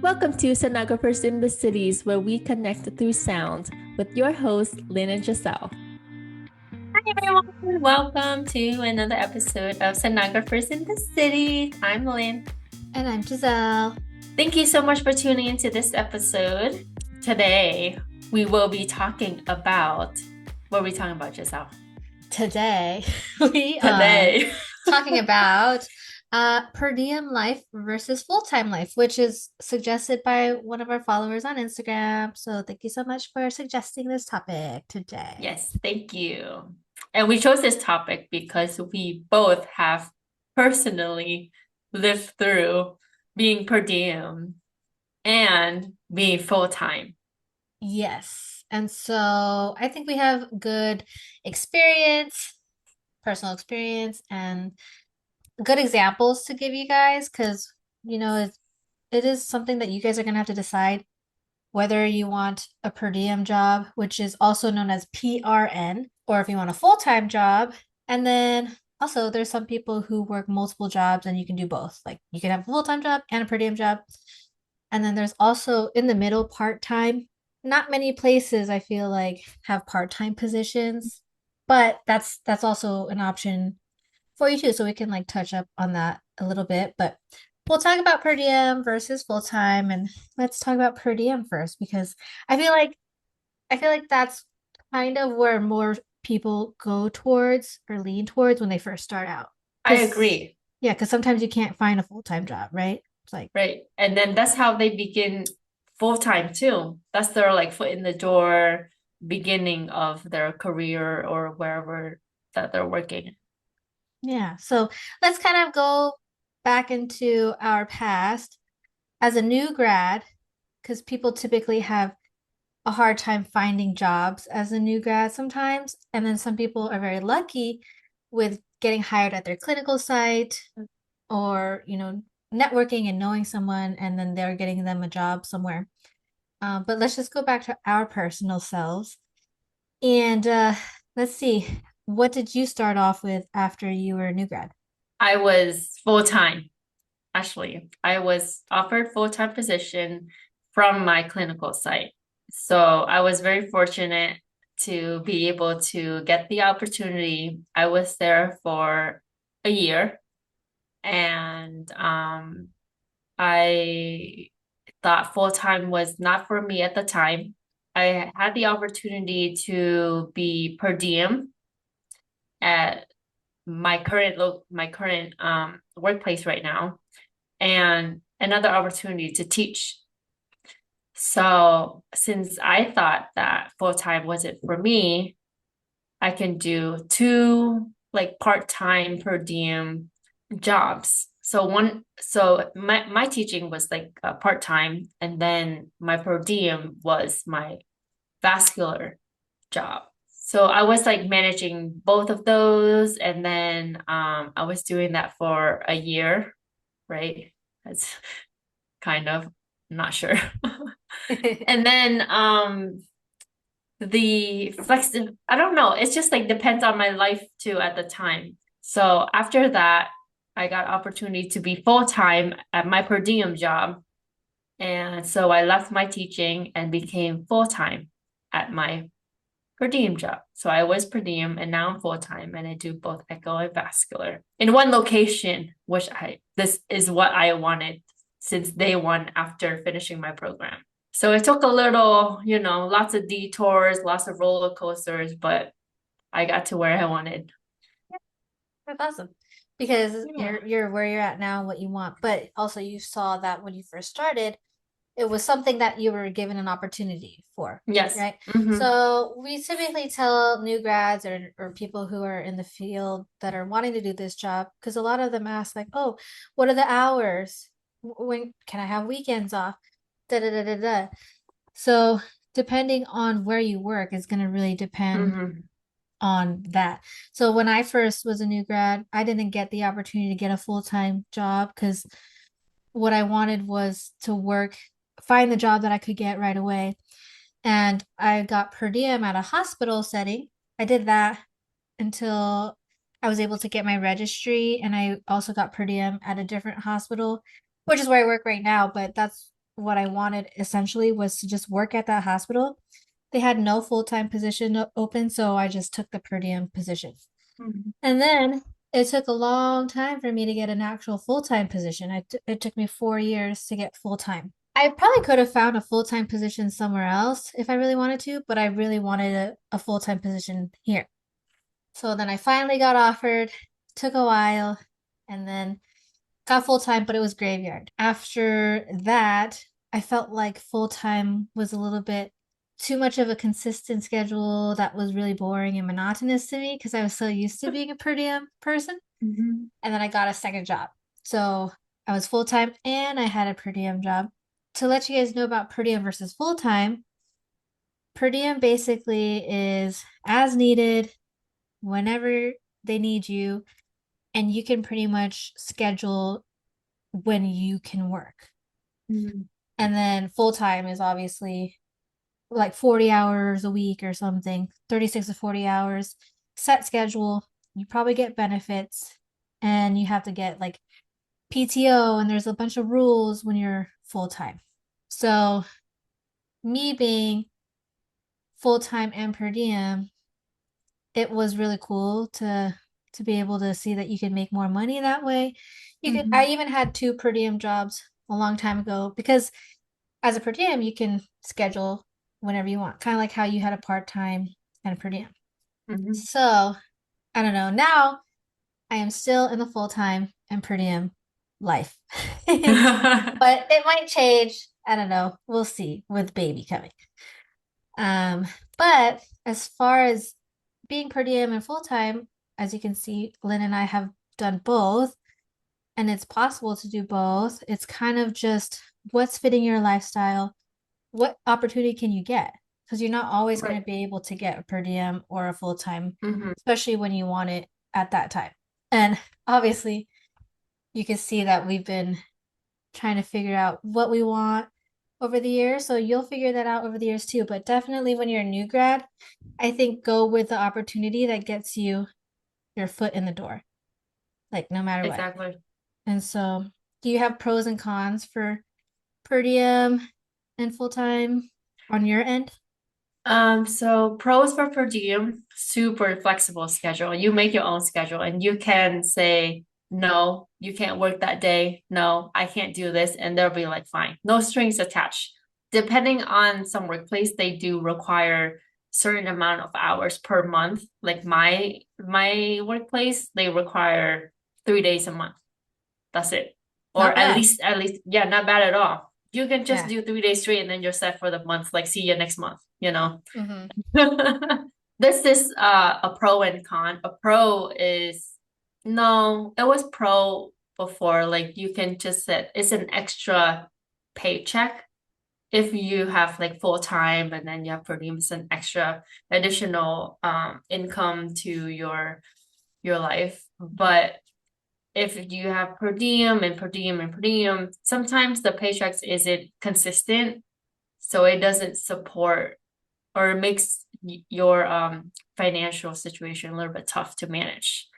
Welcome to Sonographers in the Cities, where we connect through sound with your hosts, Lynn and Geselle. Hi everyone, welcome to another episode of Sonographers in the City. I'm Lynn. And I'm Geselle. Thank you so much for tuning into this episode. Today, we will be talking about, what are we talking about, Geselle? Today, we Today. are talking about per diem life versus full-time life, which is suggested by one of our followers on Instagram. So thank you so much for suggesting this topic today. Yes, thank you. And we chose this topic because we both have personally lived through being per diem and being full-time. Yes. And so I think we have good experience, personal experience, and good examples to give you guys because, it is something that you guys are going to have to decide whether you want a per diem job, which is also known as PRN, or if you want a full-time job. And then also there's some people who work multiple jobs and you can do both. Like you can have a full-time job and a per diem job. And then there's also in the middle part-time. Not many places I feel like have part-time positions, but that's also an option for you too. So we can like touch up on that a little bit, but we'll talk about per diem versus full time, and let's talk about per diem first because I feel like that's kind of where more people go towards or lean towards when they first start out. I 'Cause agree. yeah, because sometimes you can't find a full-time job, right? It's like Right. And then that's how they begin full time too. That's their like foot in the door beginning of their career or wherever that they're working. yeah. So let's kind of go back into our past as a new grad, because people typically have a hard time finding jobs as a new grad sometimes. And then some people are very lucky with getting hired at their clinical site or, networking and knowing someone, and then they're getting them a job somewhere. But let's just go back to our personal selves. And let's see, what did you start off with after you were a new grad? I was full time, actually. I was offered full-time position from my clinical site. So I was very fortunate to be able to get the opportunity. I was there for a year and I thought full time was not for me at the time. I had the opportunity to be per diem at my current workplace right now, and another opportunity to teach. So since I thought that full time wasn't for me, I can do two like part time per diem jobs. So my teaching was like part time, and then my per diem was my vascular job. So I was like managing both of those, and then I was doing that for a year, right? That's kind of I'm not sure. And then the flex I don't know, it's just like depends on my life too at the time. So after that, I got opportunity to be full-time at my per diem job. And so I left my teaching and became full-time at my per diem job. So I was per diem and now I'm full-time and I do both echo and vascular in one location, which I this is what I wanted since day one after finishing my program. So it took a little, lots of detours, lots of roller coasters, but I got to where I wanted. That's awesome because Yeah. you're where you're at now, what you want, but also you saw that when you first started, it was something that you were given an opportunity for, Yes. right? Hmm. So we typically tell new grads or people who are in the field that are wanting to do this job, because a lot of them ask like, "Oh, what are the hours? When can I have weekends off?" Da da da da da. So depending on where you work is going to really depend Hmm. on that. So when I first was a new grad, I didn't get the opportunity to get a full-time job because what I wanted was to find the job that I could get right away. And I got per diem at a hospital setting. I did that until I was able to get my registry, and I also got per diem at a different hospital, which is where I work right now, but that's what I wanted essentially was to just work at that hospital. They had no full-time position open, so I just took the per diem position. Mhm. And then it took a long time for me to get an actual full-time position. It took me 4 years to get full-time. I probably could have found a full-time position somewhere else if I really wanted to, but I really wanted a full-time position here. So then I finally got offered, took a while, and then got full-time, but it was graveyard. After that, I felt like full-time was a little bit too much of a consistent schedule that was really boring and monotonous to me because I was so used to being a per diem person. Mhm. And then I got a second job. So I was full-time and I had a per diem job. To let you guys know about per diem versus full-time, per diem basically is as needed whenever they need you, and you can pretty much schedule when you can work. Mhm. And then full-time is obviously like 40 hours a week or something, 36 to 40 hours, set schedule. You probably get benefits and you have to get like PTO, and there's a bunch of rules when you're full-time. So, me being full-time and per diem, it was really cool to be able to see that you can make more money that way. I Mhm. even had two per diem jobs a long time ago because as a per diem you can schedule whenever you want, kind of like how you had a part-time and a per diem. Mhm. So, I don't know. Now I am still in the full-time and per diem life. But it might change. I don't know. We'll see with baby coming. Um, but as far as being per diem and full time, as you can see, Lynn and I have done both, and it's possible to do both. It's kind of just what's fitting your lifestyle, what opportunity can you get? Because you're not always going Right. to be able to get a per diem or a full time, Mhm. especially when you want it at that time. And obviously, you can see that we've been trying to figure out what we want over the years. So you'll figure that out over the years too. But definitely when you're a new grad, I think go with the opportunity that gets you your foot in the door, like no matter what. Exactly. And so, do you have pros and cons for per diem and full time on your end? So pros for per diem, super flexible schedule. You make your own schedule and you can say, no, you can't work that day. No, I can't do this. And they'll be like, fine, no strings attached. Depending on some workplace, they do require certain amount of hours per month. Like my workplace, they require 3 days a month. That's it. Or Not bad. yeah, not bad at all. You can just Yeah. do 3 days straight and then you're set for the month. Like, see you next month, you know? Mm-hmm. This is a pro and con. A pro is no, it was pro before. Like you can just set it's an extra paycheck if you have like full time and then you have per diem, it's an extra additional income to your life. But if you have per diem and per diem and per diem, sometimes the paychecks isn't consistent, so it doesn't support or it makes your financial situation a little bit tough to manage.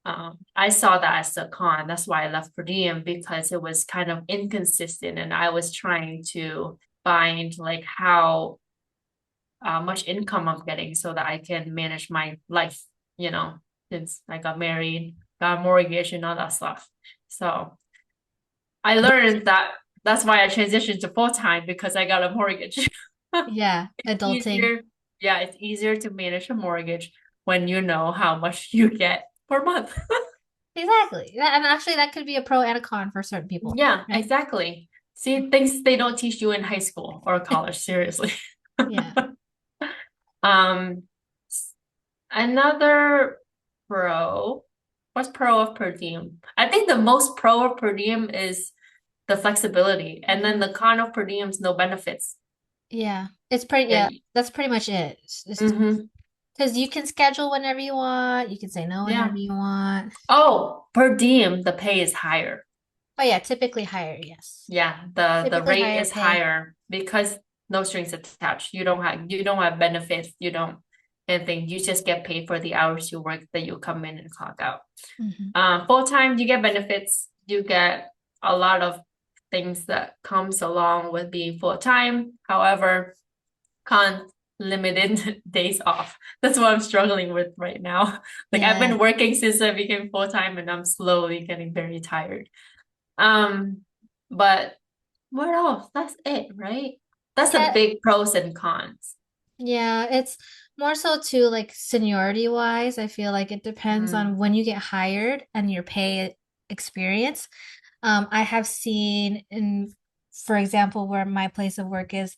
I saw that as a con. That's why I left per diem because it was kind of inconsistent, and I was trying to find like how much income I'm getting so that I can manage my life, you know, since I got married, got a mortgage and all that stuff. So I learned that that's why I transitioned to full time because I got a mortgage. Yeah, adulting. Easier, yeah, it's easier to manage a mortgage when you know how much you get per month. Exactly. And actually, that could be a pro and a con for certain people, Yeah, right? exactly. See, things they don't teach you in high school or college, seriously. Yeah. Um, Another pro, what's pro of per diem? I think the most pro of per diem is the flexibility, and then the con of per diem is no benefits. Yeah. Yeah, And that's pretty much it. mm-hmm, Because you can schedule whenever you want, you can say no yeah. whenever you want. Oh, per diem, the pay is higher. Oh yeah, typically higher, yes. Yeah, the Typically rate higher is pay. higher because no strings attached. You don't have benefits. You don't anything. You just get paid for the hours you work that you come in and clock out. Hmm. Full time, you get benefits. You get a lot of things that comes along with being full-time. However, con limited days off. That's what I'm struggling with right now. Like I've been working since I became full-time and I'm slowly getting very tired. But what else? That's it, right? That's the big pros and cons. Yeah, it's more so too like seniority wise. I feel like it depends on when you get hired and your pay experience. I have seen in, for example, where my place of work is,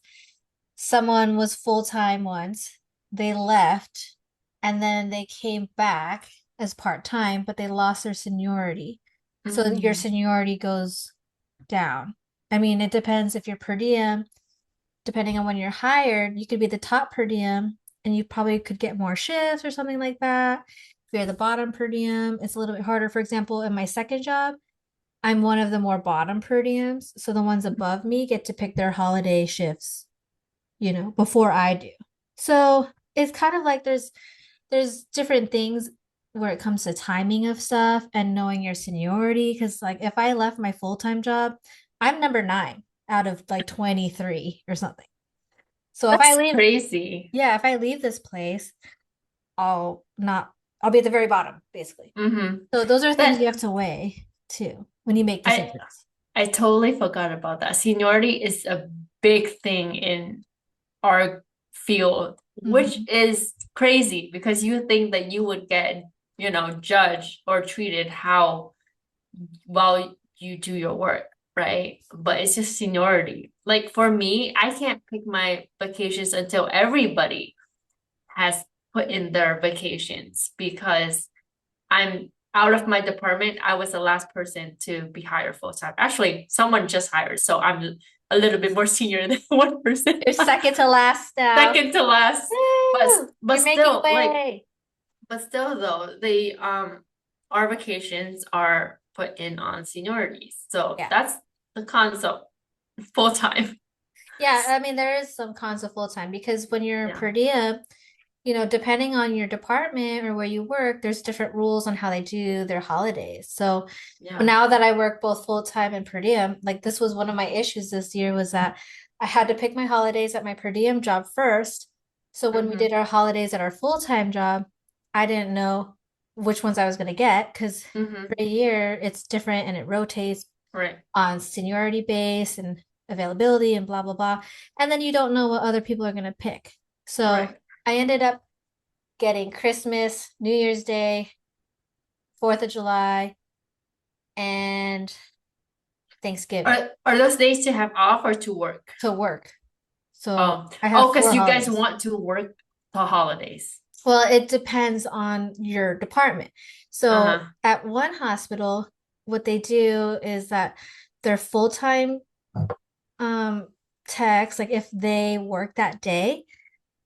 someone was full-time once, they left, and then they came back as part-time, but they lost their seniority. So your seniority goes down. I mean, it depends if you're per diem, depending on when you're hired, you could be the top per diem and you probably could get more shifts or something like that. If you're the bottom per diem, it's a little bit harder. For example, in my second job, I'm one of the more bottom per diems. So the ones above me get to pick their holiday shifts, you know, before I do. So it's kind of like there's different things where it comes to timing of stuff and knowing your seniority. Because like if I left my full-time job, I'm number 9 out of like 23 or something. So if I That's leave, crazy. yeah, if I leave this place, I'll be at the very bottom, basically. So those are things you have to weigh too when you make decisions. I totally forgot about that. Seniority is a big thing in our field, which is crazy because you think that you would get, you know, judged or treated how well you do your work, right? But it's just seniority. Like for me, I can't pick my vacations until everybody has put in their vacations because I'm out of my department. I was the last person to be hired full time. Actually, someone just hired, so I'm a little bit more senior than one person. You're second to last now. Second to last. But You're still, making like, way. but still though, the our vacations are put in on seniorities. So Yeah. that's the concept full time. Yeah, I mean, there is some cons of full-time because when you're per diem, you know, depending on your department or where you work, there's different rules on how they do their holidays. So now that I work both full-time and per diem, like this was one of my issues this year was that I had to pick my holidays at my per diem job first. So when we did our holidays at our full-time job, I didn't know which ones I was going to get because for a year it's different and it rotates on seniority base and availability and blah, blah, blah. And then you don't know what other people are going to pick. So I ended up getting Christmas, New Year's Day, 4th of July, and Thanksgiving. Are those days to have off or to work? To work. So I have because 4 you guys holidays. want to work the holidays. Well, it depends on your department. So at one hospital, what they do is that their full-time techs, like if they work that day,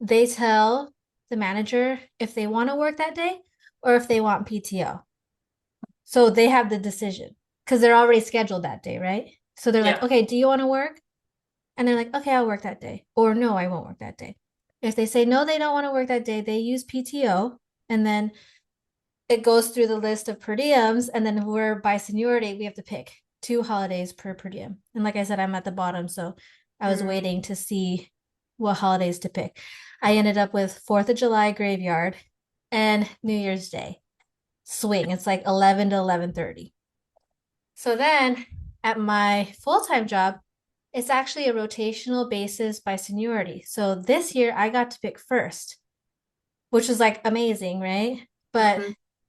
they tell the manager if they want to work that day or if they want PTO. So they have the decision because they're already scheduled that day, right? So they're like, okay, do you want to work? And they're like, okay, I'll work that day. Or no, I won't work that day. If they say no, they don't want to work that day, they use PTO. And then it goes through the list of per diems. And then we're by seniority, we have to pick 2 holidays per diem. And like I said, I'm at the bottom. So I was waiting to see what holidays to pick. I ended up with 4th of July graveyard and New Year's Day swing. It's like 11 to 11:30. So then at my full-time job, it's actually a rotational basis by seniority. So this year I got to pick first, which was like amazing, right? But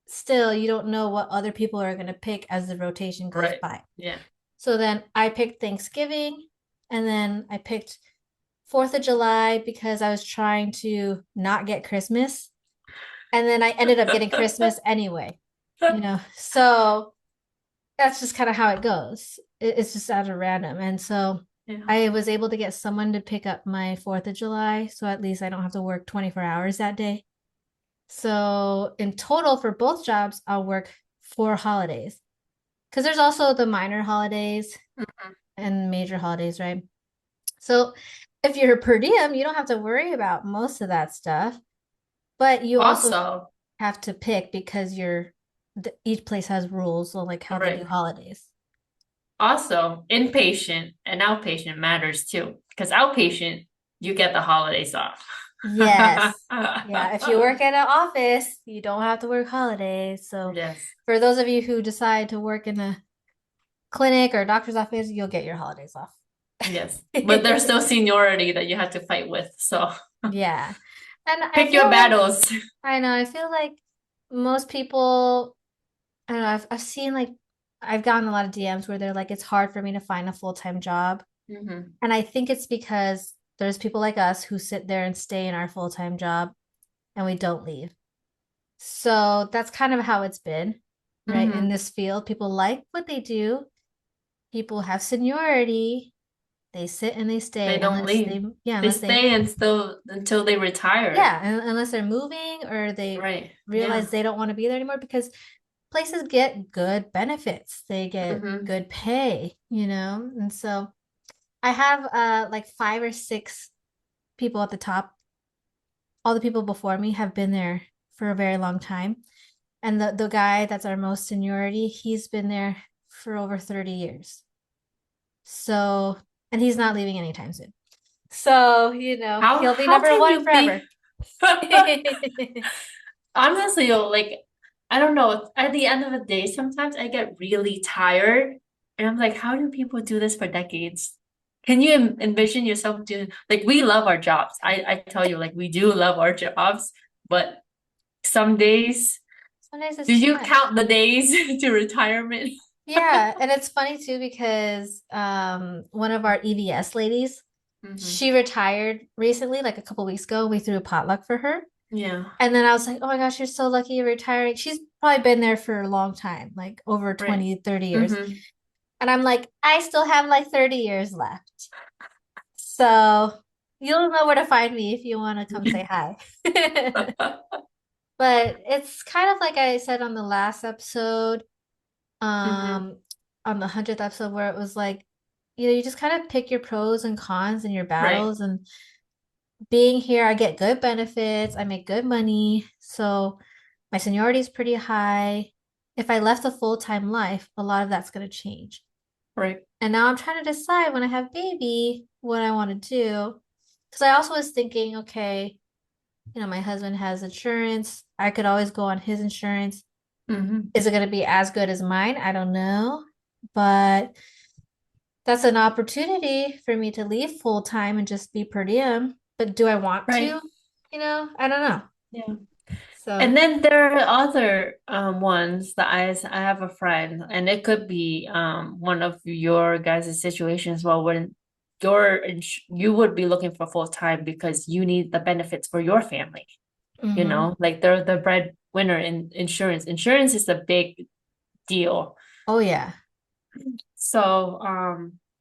still, you don't know what other people are going to pick as the rotation goes by. Yeah. So then I picked Thanksgiving and then I picked 4th of July because I was trying to not get Christmas. And then I ended up getting Christmas anyway, you know? So that's just kind of how it goes. It's just out of random. And so I was able to get someone to pick up my 4th of July. So at least I don't have to work 24 hours that day. So in total for both jobs, I'll work 4 holidays. Because there's also the minor holidays and major holidays, right? So if you're per diem, you don't have to worry about most of that stuff. But you also have to pick because each place has rules, so like how they do holidays. Also, inpatient and outpatient matters too, because outpatient, you get the holidays off. Yes. Yeah, if you work at an office, you don't have to work holidays. So Yes, for those of you who decide to work in a clinic or a doctor's office, you'll get your holidays off. yes. But there's still seniority that you have to fight with. So Yeah. And I pick your feel like battles. I feel like most people, I don't know, I've seen like I've gotten a lot of DMs where they're like, it's hard for me to find a full-time job. Hmm. And I think it's because there's people like us who sit there and stay in our full-time job and we don't leave. So that's kind of how it's been, right? In Hmm. this field, people like what they do. People have seniority. They sit and they They stay don't unless leave. they, yeah, They unless they, stay and still until they retire. yeah, unless they're moving or they Right. realize Yeah. they don't want to be there anymore because places get good benefits. They get Hmm. good pay, you know? And so I have like 5 or 6 people at the top. All the people before me have been there for a very long time. And the guy that's our most seniority, he's been there for over 30 years. So, and he's not leaving anytime soon. So, he'll be How number can one you be? forever. Honestly, though, like I don't know. At the end of the day, sometimes I get really tired, and I'm like, how do people do this for decades? Can you envision yourself doing like we love our jobs. I tell you, like we do love our jobs, but some days, Sometimes do it's too you much. count the days to retirement? Yeah, and it's funny too because one of our EVS ladies, Hmm. she retired recently, like a couple weeks ago. We threw a potluck for her. Yeah, And then I was like, oh my gosh, you're so lucky you're retiring. She's probably been there for a long time, like over right. 20, 30 years. Hmm. And I'm like, I still have like 30 years left. So you'll know where to find me if you want to come say hi. But it's kind of like I said on the last episode, Hmm. um, on the 100th episode, where it was like, you just kind of pick your pros and cons and your Right, battles. And being here, I get good benefits, I make good money. So my seniority is pretty high. If I left a full-time life, a lot of that's going to change. right. And now I'm trying to decide when I have baby what I want to do. Because I also was thinking, okay, my husband has insurance. I could always go on his insurance. Hmm. Is it going to be as good as mine? I don't know. But that's an opportunity for me to leave full time and just be per diem. But do I want Right. to? I don't know. Yeah. So, And then there are other ones that I have a friend, and it could be one of your guys' situations. Well, when you would be looking for full time because you need the benefits for your family. mhm. Like they're the breadwinner in insurance. Insurance is a big deal. Oh yeah, So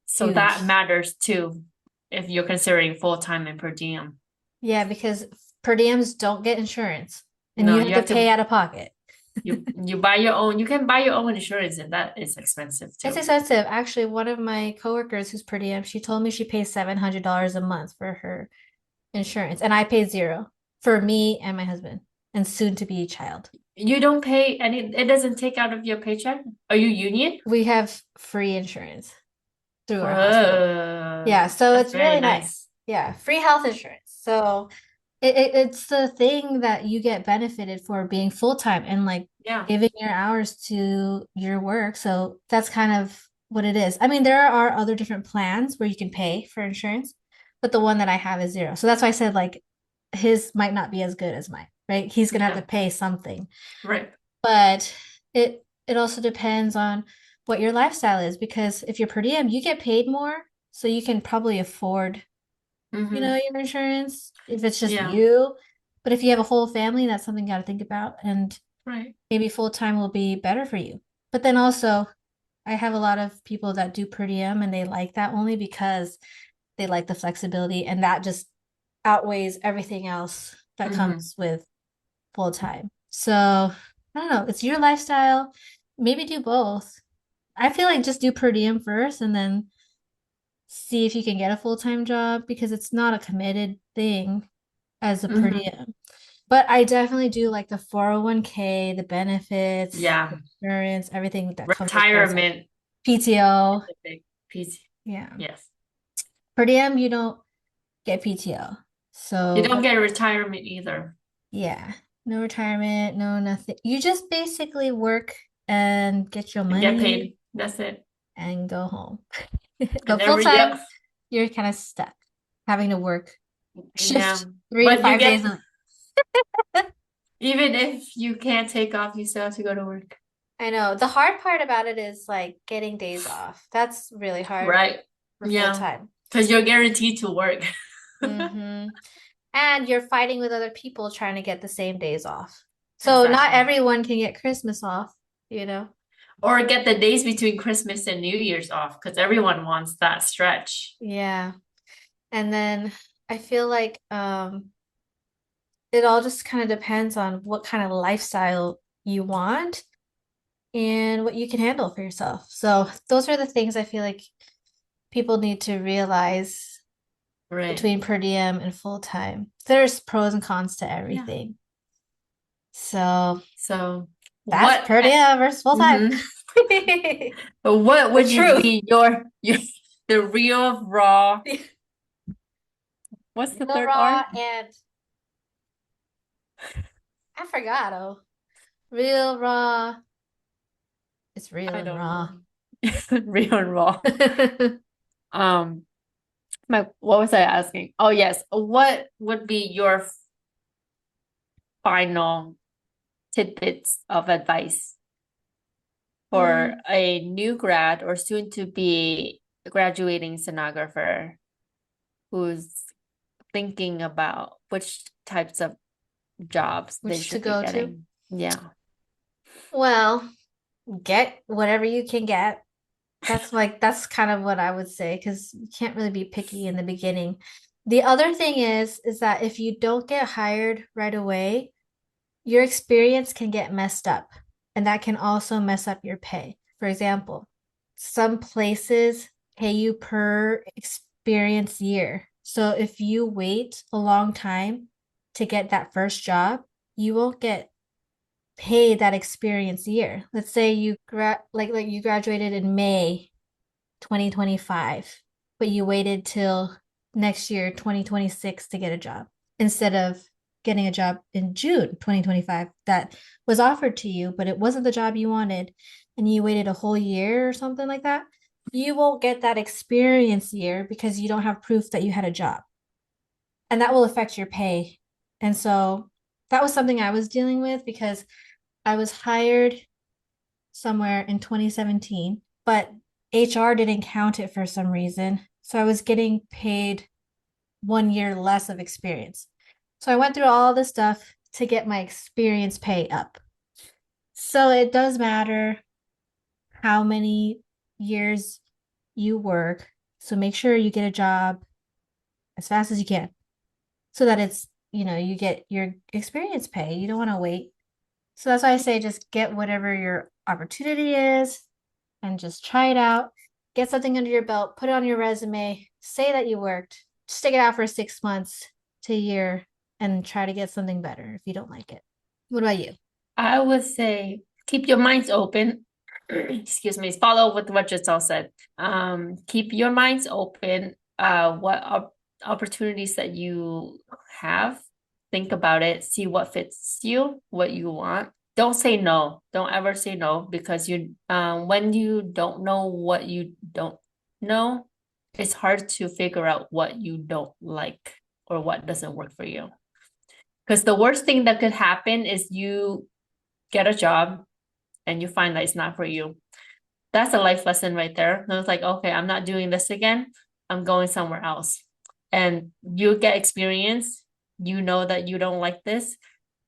so that huge. matters too if you're considering full time and per diem. Yeah, because per diems don't get insurance and No, you you have to have pay to out of pocket. you buy your own. You can buy your own insurance, and that is expensive It's too. expensive. Actually, one of my coworkers who's per diem, she told me she pays $700 a month for her insurance, and I pay zero for me and my husband and soon to be child. You don't pay any, it doesn't take out of your paycheck? Are you union? We have free insurance through our hospital. Yeah, so That's it's very really nice. nice. Yeah, free health insurance. So it's the thing that you get benefited for being full time and like Yeah. giving your hours to your work. So that's kind of what it is. I mean, there are other different plans where you can pay for insurance, but the one that I have is zero. So that's why I said like his might not be as good as mine, right? He's gonna have to Yeah. pay something. Right. But it also depends on what your lifestyle is because if you're per diem, you get paid more, so you can probably afford Mm-hmm. your insurance if it's just Yeah. you. But if you have a whole family, that's something you got to think about. And Right. maybe full time will be better for you. But then also, I have a lot of people that do per diem and they like that only because they like the flexibility and that just outweighs everything else that Mm-hmm. comes with full time. So I don't know, it's your lifestyle. Maybe do both. I feel like just do per diem first and then see if you can get a full-time job because it's not a committed thing as a per Mm-hmm. diem. But I definitely do like the 401k, the benefits, Yeah. the insurance, everything that comes with full-time. Retirement. PTO. The big piece. Yeah. Yes. Per diem, you don't get PTO. You So don't get a retirement either. yeah, no retirement, no nothing. You just basically work and get your And get money paid. That's it. and go home. And But never, full time, yep. you're kind of stuck having to work Yeah. shift 3 to But you 5 days get, a week. even if you can't take off, you still have to go to work. I know. The hard part about it is like getting days off. That's really hard Right. for full Yeah. time. Because you're guaranteed to work. Mm-hmm. And you're fighting with other people trying to get the same days off. So not Exactly. everyone can get Christmas off, you know? Or get the days between Christmas and New Year's off because everyone wants that stretch. Yeah. And then I feel like it all just kind of depends on what kind of lifestyle you want and what you can handle for yourself. So those are the things I feel like people need to realize Right. between per diem and full time. There's pros and cons to everything. So So that's what per diem versus full time. what would The you truth. be your the real raw? What's the Real third raw R? and I forgot. Oh, real raw. It's real I and don't raw. know. Real and raw. Um, what was I asking? Oh yes. What would be your final tidbits of advice for a new grad or soon to be graduating sonographer who's thinking about which types of jobs they Which to should be go to? getting? Yeah. Well, get whatever you can get. That's kind of what I would say because you can't really be picky in the beginning. The other thing is that if you don't get hired right away, your experience can get messed up, and that can also mess up your pay. For example, some places pay you per experience year. So if you wait a long time to get that first job, you won't get paid that experience year. Let's say you you graduated in May 2025, but you waited till next year 2026 to get a job instead of getting a job in June 2025 that was offered to you, but it wasn't the job you wanted, and you waited a whole year or something like that. You won't get that experience year because you don't have proof that you had a job, and that will affect your pay. And so that was something I was dealing with because I was hired somewhere in 2017, but HR didn't count it for some reason. So I was getting paid 1 year less of experience. So I went through all this stuff to get my experience pay up. So it does matter how many years you work. So make sure you get a job as fast as you can so that it's, you get your experience pay. You don't want to wait. So that's why I say just get whatever your opportunity is and just try it out. Get something under your belt, put it on your resume, say that you worked, stick it out for 6 months to a year, and try to get something better if you don't like it. What about you? I would say keep your minds open. Excuse me. Follow with what Giselle said. Keep your minds open. What opportunities that you have, think about it. See what fits you, what you want. Don't say no. Don't ever say no because when you don't know what you don't know, it's hard to figure out what you don't like or what doesn't work for you. Because the worst thing that could happen is you get a job and you find that it's not for you. That's a life lesson right there. And it's like, okay, I'm not doing this again. I'm going somewhere else. And you get experience. You know that you don't like this.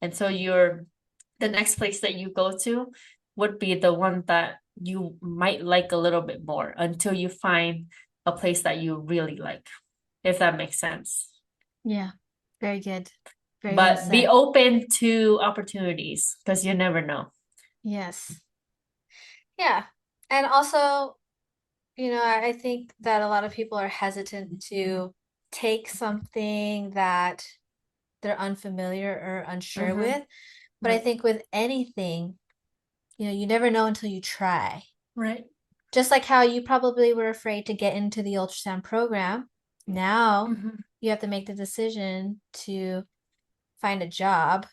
And so the next place that you go to would be the one that you might like a little bit more until you find a place that you really like, if that makes sense. Yeah, very good. Very well But be said. open to opportunities because you never know. Yes. Yeah. And also, I think that a lot of people are hesitant to take something that they're unfamiliar or unsure with. But I think with anything, you never know until you try. Right. just like how you probably were afraid to get into the ultrasound program, now you have to make the decision to find a job.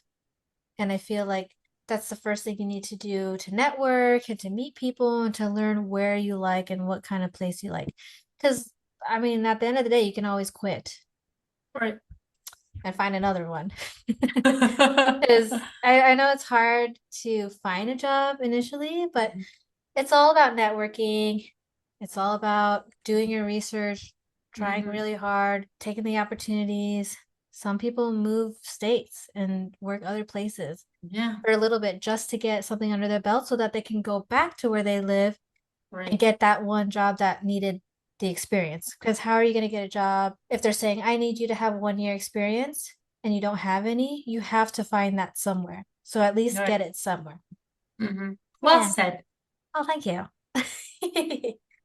And I feel like that's the first thing you need to do to network and to meet people and to learn where you like and what kind of place you like. Because, I mean, at the end of the day, you can always quit. Right. And find another one. Because I know it's hard to find a job initially, but it's all about networking. It's all about doing your research, trying really hard, taking the opportunities. Some people move states and work other places for a little bit just to get something under their belt so that they can go back to where they live and get that one job that needed the experience. Because how are you going to get a job if they're saying, I need you to have 1 year experience and you don't have any? You have to find that somewhere. So at least get it somewhere. Well said. Oh, thank you.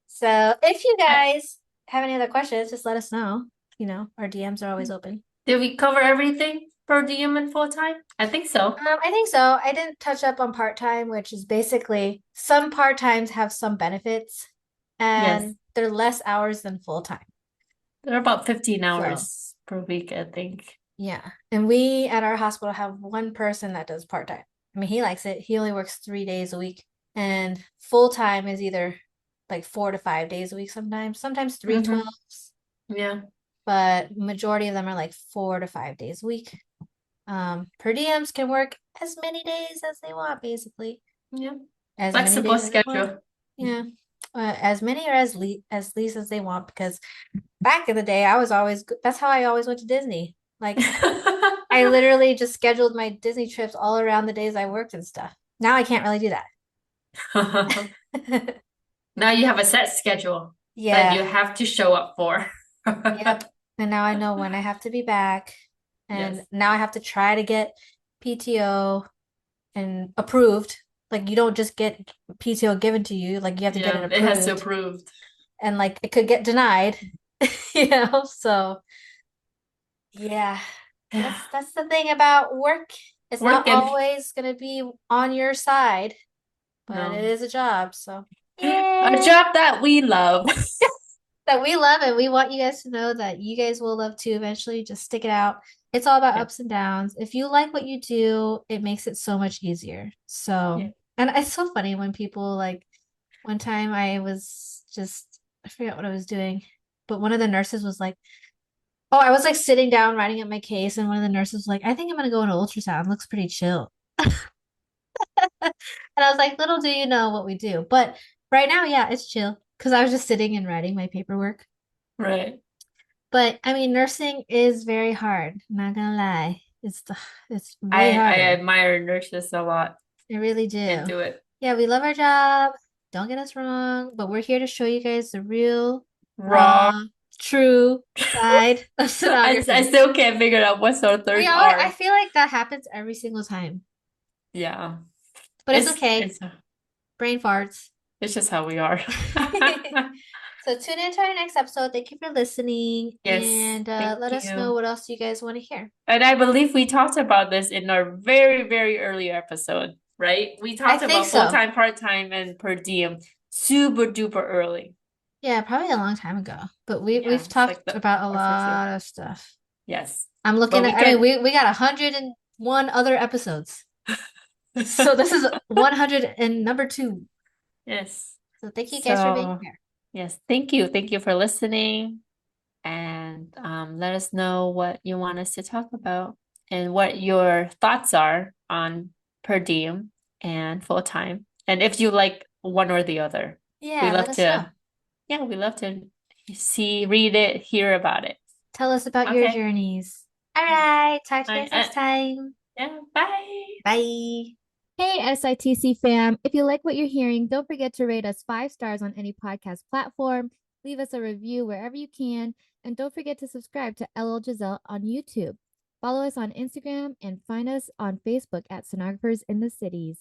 So if you guys have any other questions, just let us know. You know, our DMs are always open. Did we cover everything for Diem and full-time? I think so. I think so. I didn't touch up on part-time, which is basically some part-times have some benefits and they're less hours than full-time. They're about 15 hours per week, I think. Yeah. And we at our hospital have one person that does part-time. I mean, he likes it. He only works 3 days a week. And full-time is either like 4 to 5 days a week sometimes 3/12s. Yeah. But majority of them are like 4 to 5 days a week. Per diems can work as many days as they want, basically. Yeah. As flexible many days schedule. Yeah. As many or as least as they want, because back in the day, that's how I always went to Disney. Like I literally just scheduled my Disney trips all around the days I worked and stuff. Now I can't really do that. Now you have a set schedule that you have to show up for. Yep. And now I know when I have to be back. And now I have to try to get PTO and approved. Like you don't just get PTO given to you. Like you have to get it approved. It has to approved. And like it could get denied. You know, so yeah. That's the thing about work. It's not always gonna be on your side, but it is a job. So a job that we love. That we love, and we want you guys to know that you guys will love too eventually. Just stick it out. It's all about ups and downs. If you like what you do, it makes it so much easier. So, and it's so funny when people like, one time I forgot what I was doing, but one of the nurses was like, oh, I was like sitting down writing up my case, and one of the nurses was like, I think I'm gonna go into ultrasound. Looks pretty chill. And I was like, little do you know what we do. But right now, yeah, it's chill. Because I was just sitting and writing my paperwork. Right. But I mean, nursing is very hard. Not gonna lie. It's way harder. I admire nurses a lot. I really do. Can't do it. Yeah, we love our job. Don't get us wrong. But we're here to show you guys the real, raw, true side of sonography. I still can't figure out what's our third R. I feel like that happens every single time. Yeah. But it's okay. Brain farts. It's just how we are. So tune in to our next episode. Thank you for listening. Yes. And let us know what else you guys want to hear. And I believe we talked about this in our very, very early episode, right? We talked about full-time, part-time, and per diem super duper early. Yeah, probably a long time ago. But we've talked about a lot of stuff. Yes. I'm looking at, we got 101 other episodes. So this is 100 and number 2. Yes. So thank you guys for being here. Yes, thank you. Thank you for listening. And let us know what you want us to talk about and what your thoughts are on per diem and full-time. And if you like one or the other. Yeah, let us know. Yeah, we love to read it, hear about it. Tell us about your journeys. All right. Talk to you guys next time. Yeah, bye. Bye. Hey, SITC fam. If you like what you're hearing, don't forget to rate us 5 stars on any podcast platform. Leave us a review wherever you can. And don't forget to subscribe to Lynn and Geselle on YouTube. Follow us on Instagram and find us on Facebook at Sonographers in the Cities.